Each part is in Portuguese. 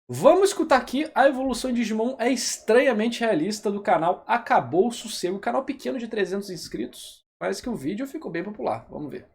Vamos escutar aqui, a evolução de Digimon é estranhamente realista do canal Acabou o Sossego, canal pequeno de 300 inscritos, mas que o vídeo ficou bem popular, vamos ver.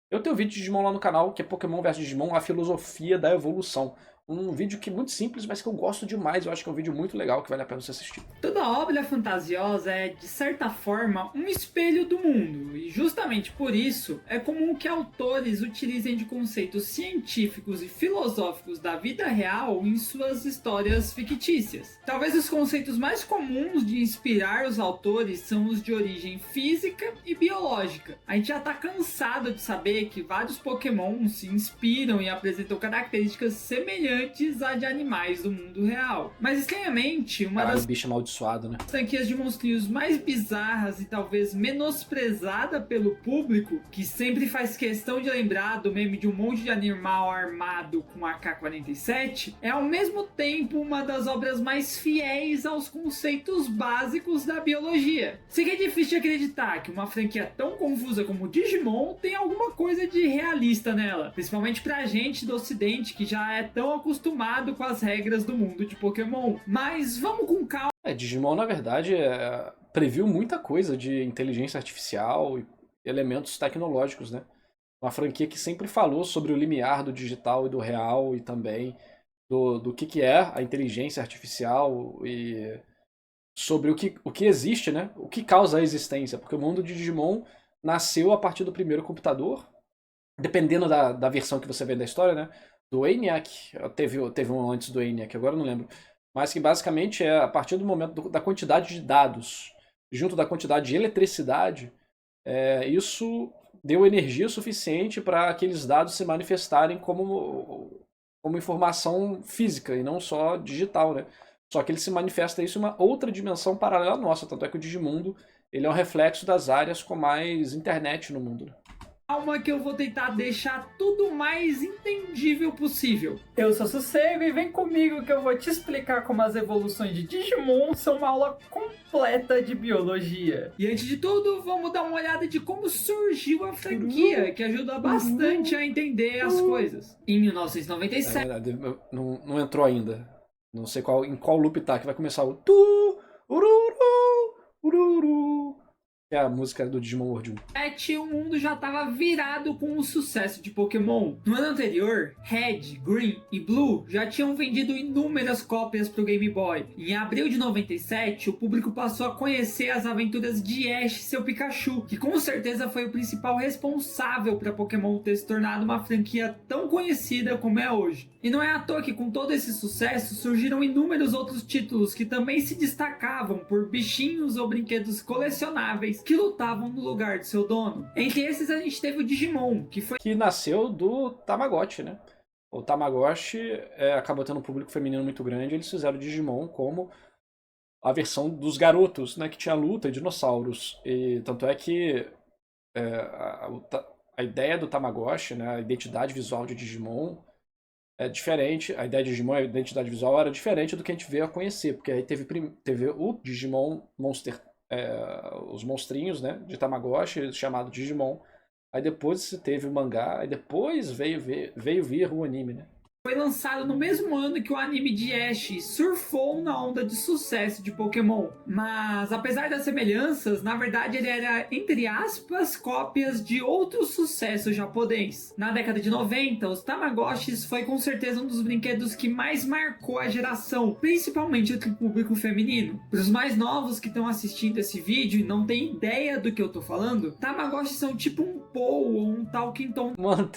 Eu tenho um vídeo de Digimon lá no canal, que é Pokémon vs Digimon, a filosofia da evolução. Um vídeo que é muito simples, mas que eu gosto demais, eu acho que é um vídeo muito legal, que vale a pena você assistir. Toda obra fantasiosa é, de certa forma, um espelho do mundo, e justamente por isso é comum que autores utilizem de conceitos científicos e filosóficos da vida real em suas histórias fictícias. Talvez os conceitos mais comuns de inspirar os autores são os de origem física e biológica. A gente já tá cansado de saber que vários Pokémon se inspiram e apresentam características semelhantes à de animais do mundo real. Mas estranhamente, uma Caralho, das bicho amaldiçoado, né? franquias de monstrinhos mais bizarras e talvez menosprezada pelo público, que sempre faz questão de lembrar do meme de um monte de animal armado com AK-47, é ao mesmo tempo uma das obras mais fiéis aos conceitos básicos da biologia. Sei que é difícil de acreditar que uma franquia tão confusa como Digimon tem alguma coisa de realista nela, principalmente pra gente do ocidente que já é tão acostumado com as regras do mundo de Pokémon. Mas vamos com calma. Digimon, na verdade, previu muita coisa de inteligência artificial e elementos tecnológicos, né? Uma franquia que sempre falou sobre o limiar do digital e do real e também do que é a inteligência artificial e sobre o que existe, né? O que causa a existência. Porque o mundo de Digimon nasceu a partir do primeiro computador, dependendo da versão que você vê da história, né? Do ENIAC, teve um antes do ENIAC, agora eu não lembro. Mas que basicamente é a partir do momento da quantidade de dados, junto da quantidade de eletricidade, isso deu energia suficiente para aqueles dados se manifestarem como informação física e não só digital, né? Só que ele se manifesta isso em uma outra dimensão paralela à nossa, tanto é que o Digimundo ele é um reflexo das áreas com mais internet no mundo, né? Calma que eu vou tentar deixar tudo o mais entendível possível. Eu sou Sossego e vem comigo que eu vou te explicar como as evoluções de Digimon são uma aula completa de biologia. E antes de tudo, vamos dar uma olhada de como surgiu a franquia, que ajuda bastante a entender as coisas. Em 1997, Não entrou ainda. Não sei em qual loop tá, que vai começar o tu, ururu, ururu, que é a música do Digimon World 1. o mundo já estava virado com o sucesso de Pokémon. No ano anterior, Red, Green e Blue já tinham vendido inúmeras cópias para o Game Boy. Em abril de 97, o público passou a conhecer as aventuras de Ash e seu Pikachu, que com certeza foi o principal responsável para Pokémon ter se tornado uma franquia tão conhecida como é hoje. E não é à toa que com todo esse sucesso surgiram inúmeros outros títulos que também se destacavam por bichinhos ou brinquedos colecionáveis que lutavam no lugar de seu dono. Entre esses a gente teve o Digimon, que nasceu do Tamagotchi, né? O Tamagotchi acabou tendo um público feminino muito grande, eles fizeram o Digimon como a versão dos garotos, né? Que tinha luta e dinossauros. E tanto é que a ideia do Tamagotchi, né? A identidade visual de Digimon é diferente. A ideia de Digimon, a identidade visual era diferente do que a gente veio a conhecer, porque aí teve o Digimon Monster, os monstrinhos, né, de Tamagotchi, chamado Digimon. Aí depois você teve o mangá, aí depois veio vir o anime, né? foi lançado no mesmo ano que o anime de Ash surfou na onda de sucesso de Pokémon. Mas apesar das semelhanças, na verdade ele era, entre aspas, cópias de outro sucesso japonês. Na década de 90, os Tamagotchis foi com certeza um dos brinquedos que mais marcou a geração, principalmente entre o público feminino. Para os mais novos que estão assistindo esse vídeo e não têm ideia do que eu tô falando, Tamagotchis são tipo um Pou ou um Talking Tom Mano,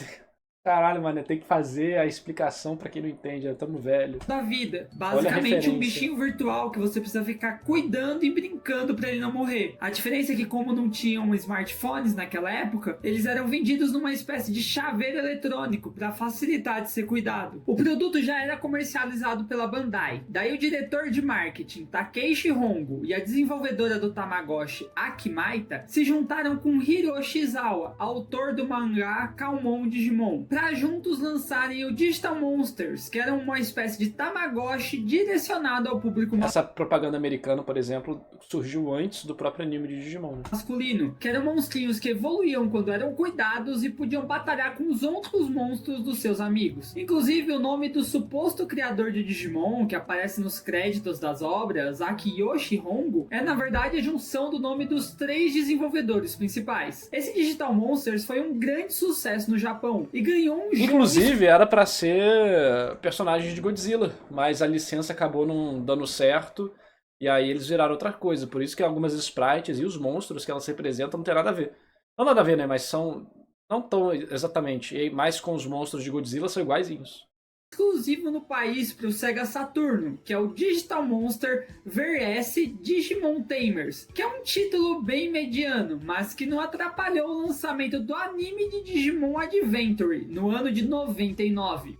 caralho, mano, tem que fazer a explicação pra quem não entende, já estamos velho. da vida. Olha a Basicamente um referência. bichinho virtual que você precisa ficar cuidando e brincando pra ele não morrer. A diferença é que como não tinham smartphones naquela época, eles eram vendidos numa espécie de chaveiro eletrônico pra facilitar de ser cuidado. O produto já era comercializado pela Bandai. Daí o diretor de marketing, Takeishi Hongo, e a desenvolvedora do Tamagotchi, Akimaita, se juntaram com Hiroshi Izawa, autor do mangá Calmon Digimon, para juntos lançarem o Digital Monsters, que era uma espécie de Tamagotchi direcionado ao público Essa propaganda americana, por exemplo, surgiu antes do próprio anime de Digimon, né? masculino, que eram monstrinhos que evoluíam quando eram cuidados e podiam batalhar com os outros monstros dos seus amigos. Inclusive, o nome do suposto criador de Digimon, que aparece nos créditos das obras, Akiyoshi Hongo, é na verdade a junção do nome dos 3 desenvolvedores principais. Esse Digital Monsters foi um grande sucesso no Japão e ganhou um jogo... Inclusive, era pra ser personagem de Godzilla, mas a licença acabou não dando certo, e aí eles viraram outra coisa. Por isso que algumas sprites e os monstros que elas representam não tem nada a ver. Não nada a ver, né? Mas são... não tão exatamente. E mais com os monstros de Godzilla são iguaizinhos. Exclusivo no país para o Sega Saturno, que é o Digital Monster vs Digimon Tamers, que é um título bem mediano, mas que não atrapalhou o lançamento do anime de Digimon Adventure no ano de 99.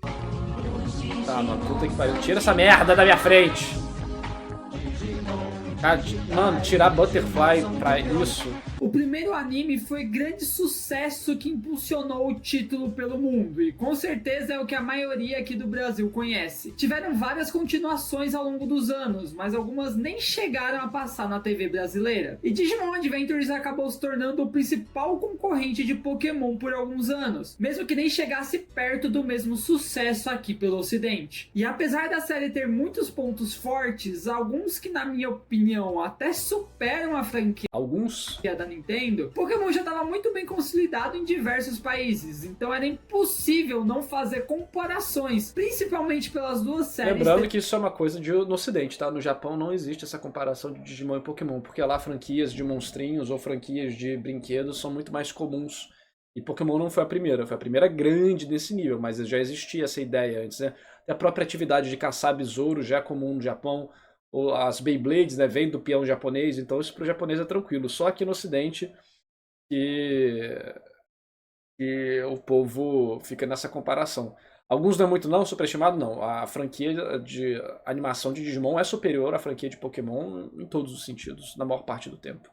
Tá, mano, puta que pariu. Tira essa merda da minha frente. Cara, mano, tirar Butterfly pra isso. O primeiro anime foi grande sucesso que impulsionou o título pelo mundo, e com certeza é o que a maioria aqui do Brasil conhece. Tiveram várias continuações ao longo dos anos, mas algumas nem chegaram a passar na TV brasileira. E Digimon Adventures acabou se tornando o principal concorrente de Pokémon por alguns anos, mesmo que nem chegasse perto do mesmo sucesso aqui pelo ocidente. E apesar da série ter muitos pontos fortes, alguns que na minha opinião até superam a franquia Alguns? da Nintendo, Pokémon já estava muito bem consolidado em diversos países, então era impossível não fazer comparações, principalmente pelas duas séries. Lembrando que isso é uma coisa no ocidente, tá? No Japão não existe essa comparação de Digimon e Pokémon, porque lá franquias de monstrinhos ou franquias de brinquedos são muito mais comuns. E Pokémon não foi a primeira grande desse nível, mas já existia essa ideia antes, né? A própria atividade de caçar besouro já é comum no Japão. Ou as Beyblades, né, vêm do peão japonês, então isso pro japonês é tranquilo. Só aqui no ocidente que o povo fica nessa comparação. Alguns não é muito não, superestimado não. A franquia de animação de Digimon é superior à franquia de Pokémon em todos os sentidos, na maior parte do tempo.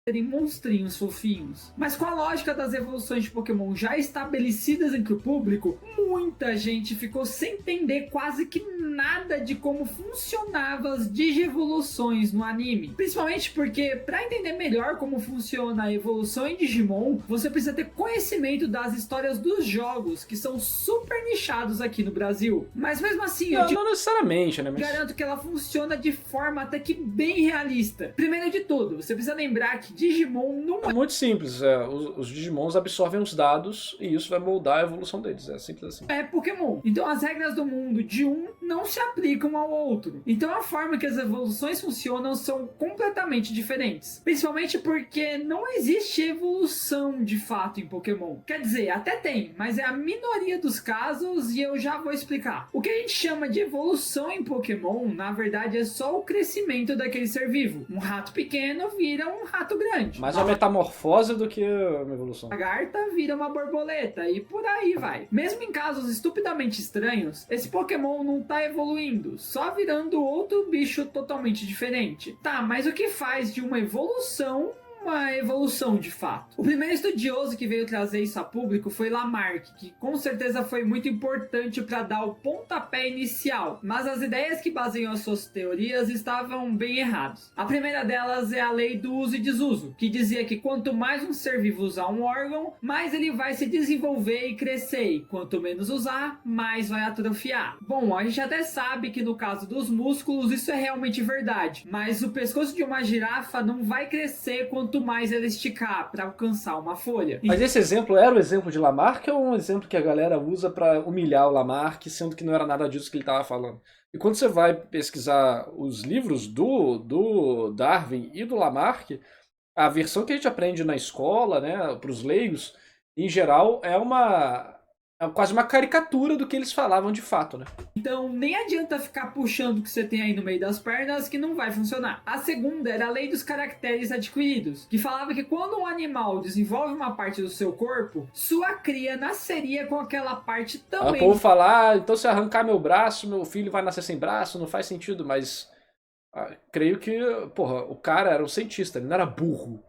Serem monstrinhos fofinhos. Mas com a lógica das evoluções de Pokémon já estabelecidas entre o público, muita gente ficou sem entender quase que nada de como funcionavam as digievoluções no anime. Principalmente porque, para entender melhor como funciona a evolução em Digimon, você precisa ter conhecimento das histórias dos jogos, que são super nichados aqui no Brasil. Mas mesmo assim, não necessariamente, né? Garanto que ela funciona de forma até que bem realista. Primeiro de tudo, você precisa lembrar que Digimon não é muito simples. Os Digimons absorvem os dados e isso vai moldar a evolução deles. É simples assim. É Pokémon. Então as regras do mundo de um não se aplicam ao outro. Então a forma que as evoluções funcionam são completamente diferentes. Principalmente porque não existe evolução de fato em Pokémon. Quer dizer, até tem, mas é a minoria dos casos e eu já vou explicar. O que a gente chama de evolução em Pokémon, na verdade, é só o crescimento daquele ser vivo. Um rato pequeno vira um rato grande. Mais uma metamorfose do que uma evolução. A lagarta vira uma borboleta e por aí vai. Mesmo em casos estupidamente estranhos, esse Pokémon não tá evoluindo, só virando outro bicho totalmente diferente. Tá, mas o que faz de uma evolução de fato? O primeiro estudioso que veio trazer isso a público foi Lamarck, que com certeza foi muito importante para dar o pontapé inicial, mas as ideias que baseiam as suas teorias estavam bem erradas. A primeira delas é a lei do uso e desuso, que dizia que quanto mais um ser vivo usar um órgão, mais ele vai se desenvolver e crescer, e quanto menos usar, mais vai atrofiar. Bom, a gente até sabe que no caso dos músculos isso é realmente verdade, mas o pescoço de uma girafa não vai crescer quanto mais ela esticar para alcançar uma folha. Mas esse exemplo era o exemplo de Lamarck ou um exemplo que a galera usa para humilhar o Lamarck, sendo que não era nada disso que ele estava falando? E quando você vai pesquisar os livros do Darwin e do Lamarck, a versão que a gente aprende na escola, né, para os leigos, em geral, é quase uma caricatura do que eles falavam de fato, né? Então nem adianta ficar puxando o que você tem aí no meio das pernas, que não vai funcionar. A segunda era a lei dos caracteres adquiridos, que falava que quando um animal desenvolve uma parte do seu corpo, sua cria nasceria com aquela parte também. O povo fala, então se arrancar meu braço, meu filho vai nascer sem braço, não faz sentido, mas creio que, o cara era um cientista, ele não era burro.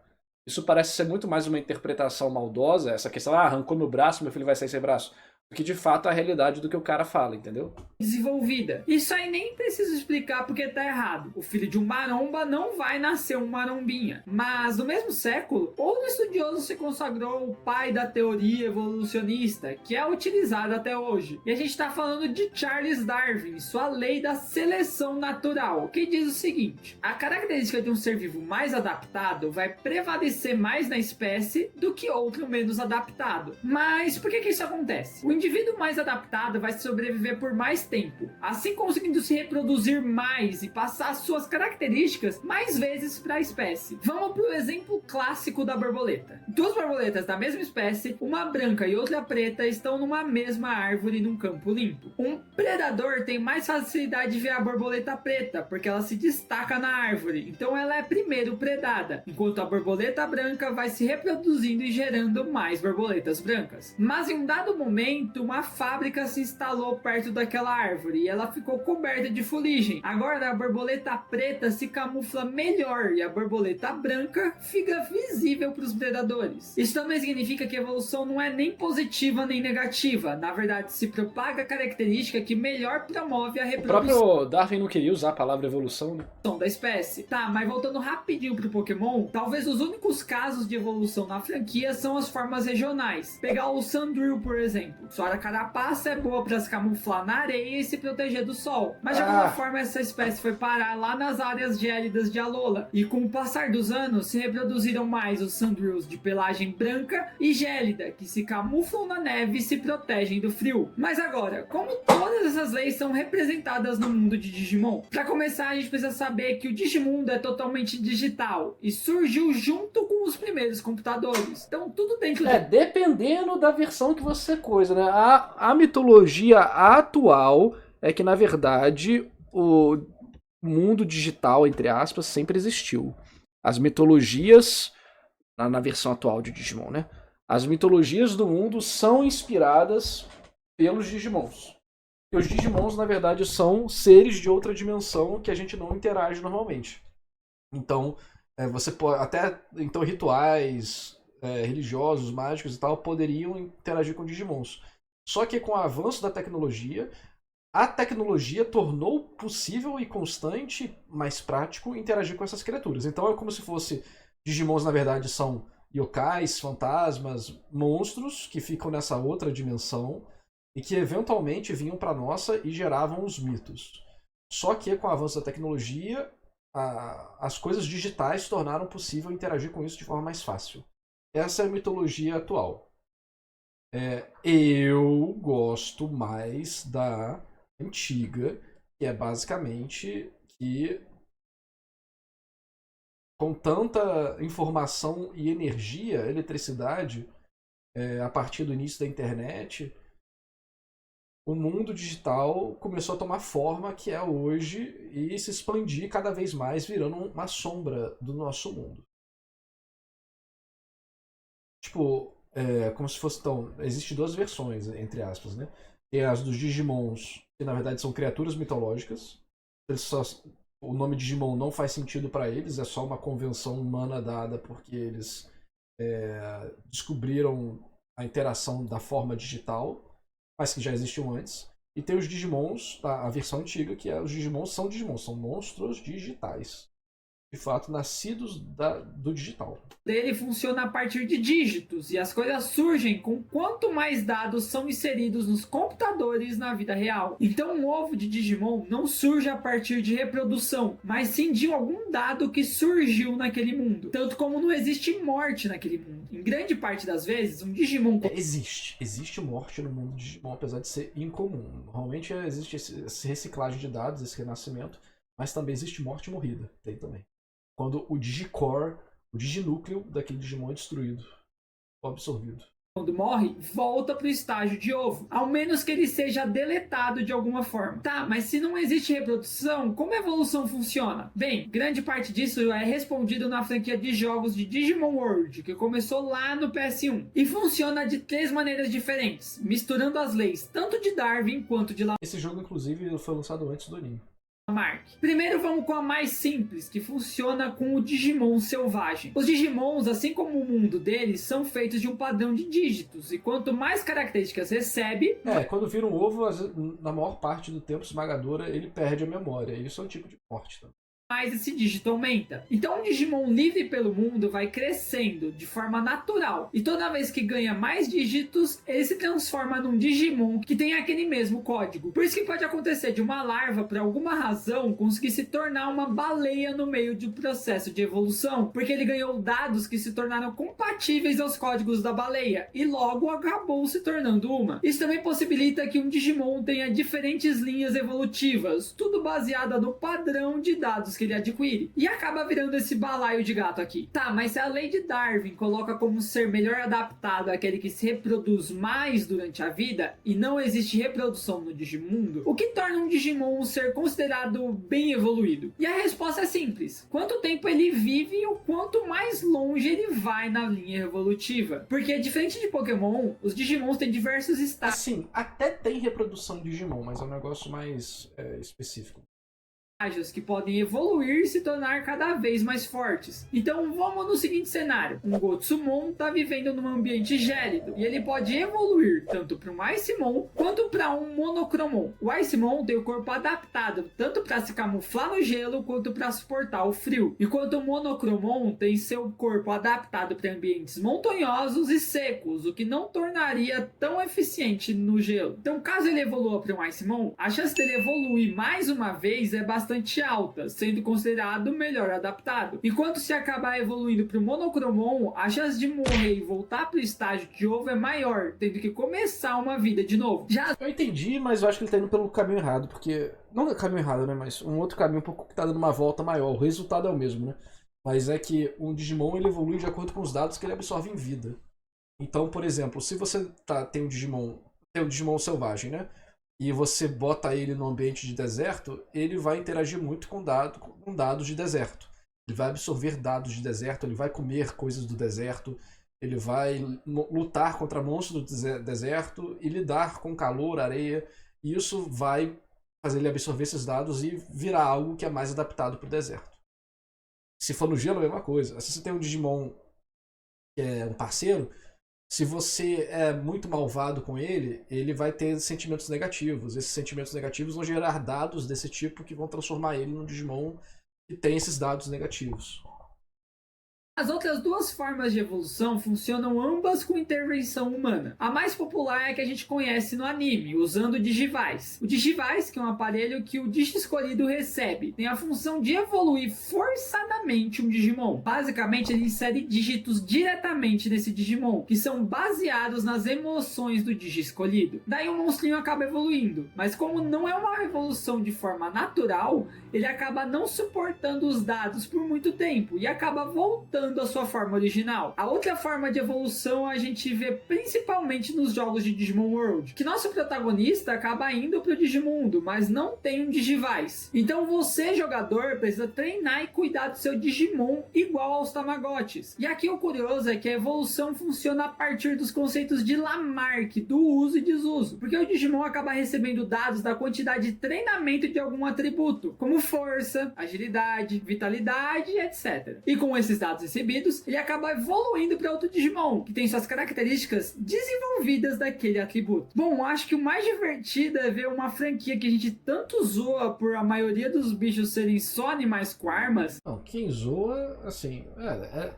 Isso parece ser muito mais uma interpretação maldosa, essa questão, arrancou meu braço, meu filho vai sair sem braço. que de fato é a realidade do que o cara fala, entendeu? Desenvolvida. Isso aí nem preciso explicar porque tá errado. O filho de um maromba não vai nascer um marombinha. Mas no mesmo século, outro estudioso se consagrou o pai da teoria evolucionista, que é utilizada até hoje. E a gente tá falando de Charles Darwin, sua lei da seleção natural, que diz o seguinte: a característica de um ser vivo mais adaptado vai prevalecer mais na espécie do que outro menos adaptado. Mas por que isso acontece? O indivíduo mais adaptado vai sobreviver por mais tempo, assim conseguindo se reproduzir mais e passar suas características mais vezes para a espécie. Vamos para o exemplo clássico da borboleta. Duas borboletas da mesma espécie, uma branca e outra preta, estão numa mesma árvore num campo limpo. Um predador tem mais facilidade de ver a borboleta preta, porque ela se destaca na árvore, então ela é primeiro predada, enquanto a borboleta branca vai se reproduzindo e gerando mais borboletas brancas. Mas em um dado momento, uma fábrica se instalou perto daquela árvore e ela ficou coberta de fuligem. Agora a borboleta preta se camufla melhor e a borboleta branca fica visível para os predadores. Isso também significa que a evolução não é nem positiva nem negativa. Na verdade, se propaga a característica que melhor promove a O reprodução próprio Darwin não queria usar a palavra evolução, né? da espécie. Tá, mas voltando rapidinho pro Pokémon, talvez os únicos casos de evolução na franquia são as formas regionais. Pegar o Sandrill, por exemplo. Sua carapaça é boa para se camuflar na areia e se proteger do sol. Mas de alguma forma essa espécie foi parar lá nas áreas gélidas de Alola. E com o passar dos anos, se reproduziram mais os Sandrills de pelagem branca e gélida, que se camuflam na neve e se protegem do frio. Mas agora, como todas essas leis são representadas no mundo de Digimon? Para começar, a gente precisa saber que o Digimundo é totalmente digital e surgiu junto com os primeiros computadores. Então tudo dentro Dependendo da versão que você coisa, né? A mitologia atual é que, na verdade, o mundo digital, entre aspas, sempre existiu. As mitologias, na versão atual de Digimon, né? As mitologias do mundo são inspiradas pelos Digimons. E os Digimons, na verdade, são seres de outra dimensão que a gente não interage normalmente. Então, você pode até então rituais religiosos, mágicos e tal, poderiam interagir com Digimons. Só que com o avanço da tecnologia, a tecnologia tornou possível e constante, mais prático, interagir com essas criaturas. Então é como se fosse Digimons, na verdade, são yokais, fantasmas, monstros que ficam nessa outra dimensão e que eventualmente vinham para nossa e geravam os mitos. Só que com o avanço da tecnologia, as coisas digitais tornaram possível interagir com isso de forma mais fácil. Essa é a mitologia atual. Eu gosto mais da antiga, que é basicamente que com tanta informação e energia, eletricidade, a partir do início da internet, o mundo digital começou a tomar forma que é hoje e se expandir cada vez mais, virando uma sombra do nosso mundo. Tipo, como se fosse... Então, existem duas versões, entre aspas, né? Tem as dos Digimons, que na verdade são criaturas mitológicas. O nome Digimon não faz sentido para eles, é só uma convenção humana dada porque eles descobriram a interação da forma digital, mas que já existiam antes. E tem os Digimons, a versão antiga, que os Digimons, são monstros digitais. De fato, nascidos do digital. Ele funciona a partir de dígitos, e as coisas surgem com quanto mais dados são inseridos nos computadores na vida real. Então um ovo de Digimon não surge a partir de reprodução, mas sim de algum dado que surgiu naquele mundo. Tanto como não existe morte naquele mundo. Em grande parte das vezes, um Digimon... Existe morte no mundo de Digimon, apesar de ser incomum. Normalmente existe essa reciclagem de dados, esse renascimento, mas também existe morte morrida. Tem também. Quando o Digicore, o diginúcleo daquele Digimon é destruído, ou absorvido. Quando morre, volta pro estágio de ovo, ao menos que ele seja deletado de alguma forma. Tá, mas se não existe reprodução, como a evolução funciona? Bem, grande parte disso é respondido na franquia de jogos de Digimon World, que começou lá no PS1. E funciona de 3 maneiras diferentes, misturando as leis tanto de Darwin quanto de Esse jogo, inclusive, foi lançado antes do anime. Mark. Primeiro vamos com a mais simples, que funciona com o Digimon selvagem. Os Digimons, assim como o mundo deles, são feitos de um padrão de dígitos, e quanto mais características recebe... Quando vira um ovo, na maior parte do tempo esmagadora, ele perde a memória. Isso é um tipo de morte também. Mais esse dígito aumenta. Então um Digimon livre pelo mundo vai crescendo de forma natural. E toda vez que ganha mais dígitos, ele se transforma num Digimon que tem aquele mesmo código. Por isso que pode acontecer de uma larva, por alguma razão, conseguir se tornar uma baleia no meio de um processo de evolução. Porque ele ganhou dados que se tornaram compatíveis aos códigos da baleia. E logo acabou se tornando uma. Isso também possibilita que um Digimon tenha diferentes linhas evolutivas. Tudo baseado no padrão de dados que ele adquire. E acaba virando esse balaio de gato aqui. Tá, mas se a lei de Darwin coloca como ser melhor adaptado aquele que se reproduz mais durante a vida, e não existe reprodução no Digimundo, o que torna um Digimon um ser considerado bem evoluído? E a resposta é simples. Quanto tempo ele vive e o quanto mais longe ele vai na linha evolutiva. Porque, diferente de Pokémon, os Digimons têm diversos estágios. Assim, até tem reprodução de Digimon, mas é um negócio mais específico. Que podem evoluir e se tornar cada vez mais fortes. Então vamos no seguinte cenário. Um Gotsumon está vivendo num ambiente gélido e ele pode evoluir tanto para um Icemon quanto para um Monochromon. O Icemon tem o corpo adaptado tanto para se camuflar no gelo quanto para suportar o frio, enquanto o Monochromon tem seu corpo adaptado para ambientes montanhosos e secos, o que não tornaria tão eficiente no gelo. Então caso ele evolua para um Icemon, a chance dele evoluir mais uma vez é bastante alta, sendo considerado melhor adaptado. Enquanto se acabar evoluindo para o Monochromon, a chance de morrer e voltar para o estágio de ovo é maior, tendo que começar uma vida de novo. Eu entendi, mas eu acho que ele tá indo pelo caminho errado, porque... Não é o caminho errado, né? Mas um outro caminho um pouco que tá dando uma volta maior. O resultado é o mesmo, né? Mas é que um Digimon ele evolui de acordo com os dados que ele absorve em vida. Então, por exemplo, se você tem um Digimon selvagem, né? E você bota ele no ambiente de deserto, ele vai interagir muito com dados de deserto. Ele vai absorver dados de deserto, ele vai comer coisas do deserto, ele vai lutar contra monstros do deserto e lidar com calor, areia. E isso vai fazer ele absorver esses dados e virar algo que é mais adaptado para o deserto. Se for no gelo, é a mesma coisa. Se você tem um Digimon que é um parceiro, se você é muito malvado com ele, ele vai ter sentimentos negativos. Esses sentimentos negativos vão gerar dados desse tipo que vão transformar ele num Digimon que tem esses dados negativos. As outras duas formas de evolução funcionam ambas com intervenção humana. A mais popular é a que a gente conhece no anime, usando o Digivice. O Digivice, que é um aparelho que o Digi escolhido recebe, tem a função de evoluir forçadamente um Digimon. Basicamente, ele insere dígitos diretamente nesse Digimon, que são baseados nas emoções do Digi escolhido. Daí o monstrinho acaba evoluindo, mas como não é uma evolução de forma natural, ele acaba não suportando os dados por muito tempo e acaba voltando a sua forma original. A outra forma de evolução a gente vê principalmente nos jogos de Digimon World, que nosso protagonista acaba indo pro Digimundo, mas não tem um Digivice. Então você, jogador, precisa treinar e cuidar do seu Digimon igual aos Tamagotchis. E aqui o curioso é que a evolução funciona a partir dos conceitos de Lamarck, do uso e desuso, porque o Digimon acaba recebendo dados da quantidade de treinamento de algum atributo, como força, agilidade, vitalidade, etc. E com esses dados recebidos, ele acaba evoluindo para outro Digimon, que tem suas características desenvolvidas daquele atributo. Bom, acho que o mais divertido é ver uma franquia que a gente tanto zoa por a maioria dos bichos serem só animais com armas. Não, quem zoa, assim,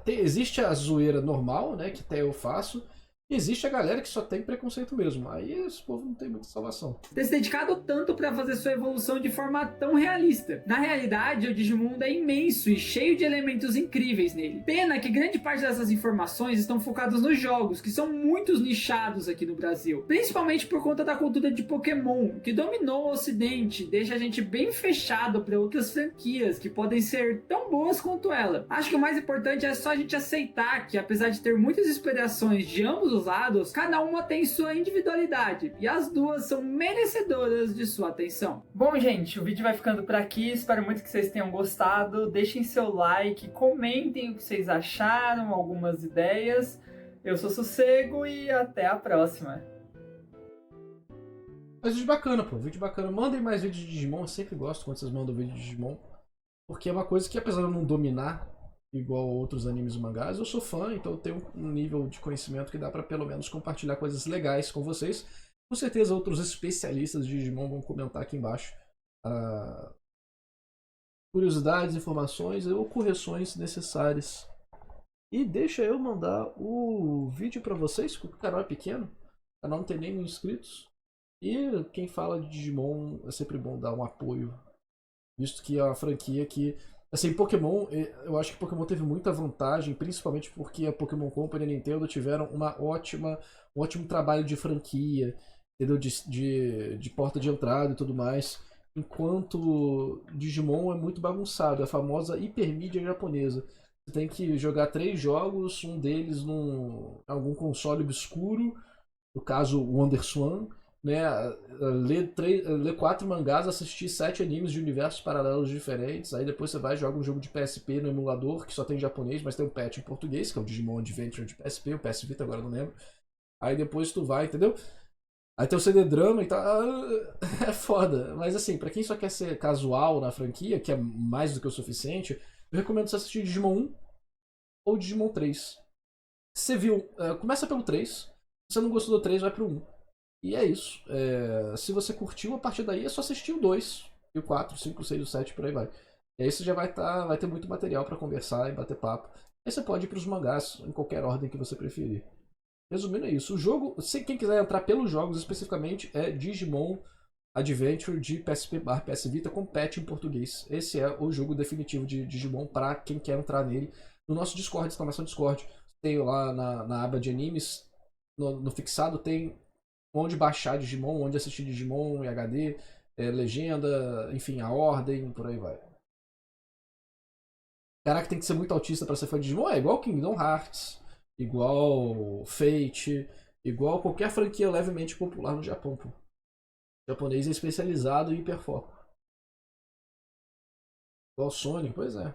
existe a zoeira normal, né, que até eu faço, e existe a galera que só tem preconceito mesmo. Aí esse povo não tem muita salvação. Ter se dedicado tanto para fazer sua evolução de forma tão realista. Na realidade, o Digimundo é imenso e cheio de elementos incríveis nele. Pena que grande parte dessas informações estão focadas nos jogos, que são muitos nichados aqui no Brasil. Principalmente por conta da cultura de Pokémon, que dominou o ocidente, deixa a gente bem fechado para outras franquias que podem ser tão boas quanto ela. Acho que o mais importante é só a gente aceitar que, apesar de ter muitas inspirações de ambos os lados, cada uma tem sua individualidade e as duas são merecedoras de sua atenção. Bom, gente, o vídeo vai ficando por aqui. Espero muito que vocês tenham gostado. Deixem seu like, comentem o que vocês acharam, algumas ideias. Eu sou Sossego e até a próxima. Mas vídeo bacana, pô. Vídeo bacana. Mandem mais vídeos de Digimon. Eu sempre gosto quando vocês mandam vídeo de Digimon. Porque é uma coisa que, apesar de eu não dominar igual outros animes e mangás, eu sou fã, então eu tenho um nível de conhecimento que dá pra pelo menos compartilhar coisas legais com vocês. Com certeza outros especialistas de Digimon vão comentar aqui embaixo curiosidades, informações ou correções necessárias. E deixa eu mandar o vídeo pra vocês, porque o canal é pequeno, o canal não tem nem mil inscritos. E quem fala de Digimon é sempre bom dar um apoio, visto que é uma franquia que, assim, Pokémon, eu acho que Pokémon teve muita vantagem, principalmente porque a Pokémon Company e a Nintendo tiveram um ótimo trabalho de franquia, entendeu? De porta de entrada e tudo mais. Enquanto Digimon é muito bagunçado, é a famosa hipermídia japonesa. Você tem que jogar 3 jogos, um deles num algum console obscuro, no caso o WonderSwan, né? Ler 4 mangás, assistir 7 animes de universos paralelos diferentes. Aí depois você vai e joga um jogo de PSP no emulador, que só tem em japonês, mas tem um patch em português, que é o Digimon Adventure de PSP, o PS Vita, agora eu não lembro. Aí depois tu vai, entendeu? Aí tem o CD-drama e tal. É foda. Mas assim, pra quem só quer ser casual na franquia, que é mais do que o suficiente, eu recomendo você assistir Digimon 1 ou Digimon 3. Você viu, começa pelo 3. Se você não gostou do 3, vai pro 1. E é isso. Se você curtiu, a partir daí é só assistir o 2, e o 4, o 5, o 6, o 7, por aí vai. E aí você já vai ter muito material pra conversar e bater papo. Aí você pode ir pros mangás, em qualquer ordem que você preferir. Resumindo é isso. O jogo, se quem quiser entrar pelos jogos especificamente, é Digimon Adventure de PSP/PS Vita com patch em português. Esse é o jogo definitivo de Digimon para quem quer entrar nele. No nosso Discord, exclamação Discord, tem lá na aba de animes, no fixado tem onde baixar Digimon, onde assistir Digimon em HD, legenda, enfim, a ordem, por aí vai. Caraca, tem que ser muito autista para ser fã de Digimon? É igual Kingdom Hearts, igual Fate, igual qualquer franquia levemente popular no Japão, pô. O japonês é especializado em hiperfoco. Igual Sonic, pois é.